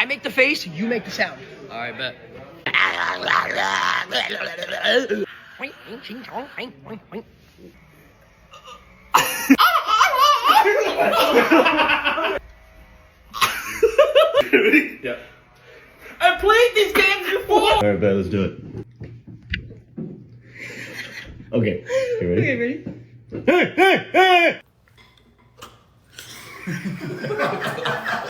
I make the face, you make the sound. All right, bet. Ready? Yeah. I played these games before. All right, bet. Let's do it. Okay. You ready? Okay, ready? Hey, hey, hey!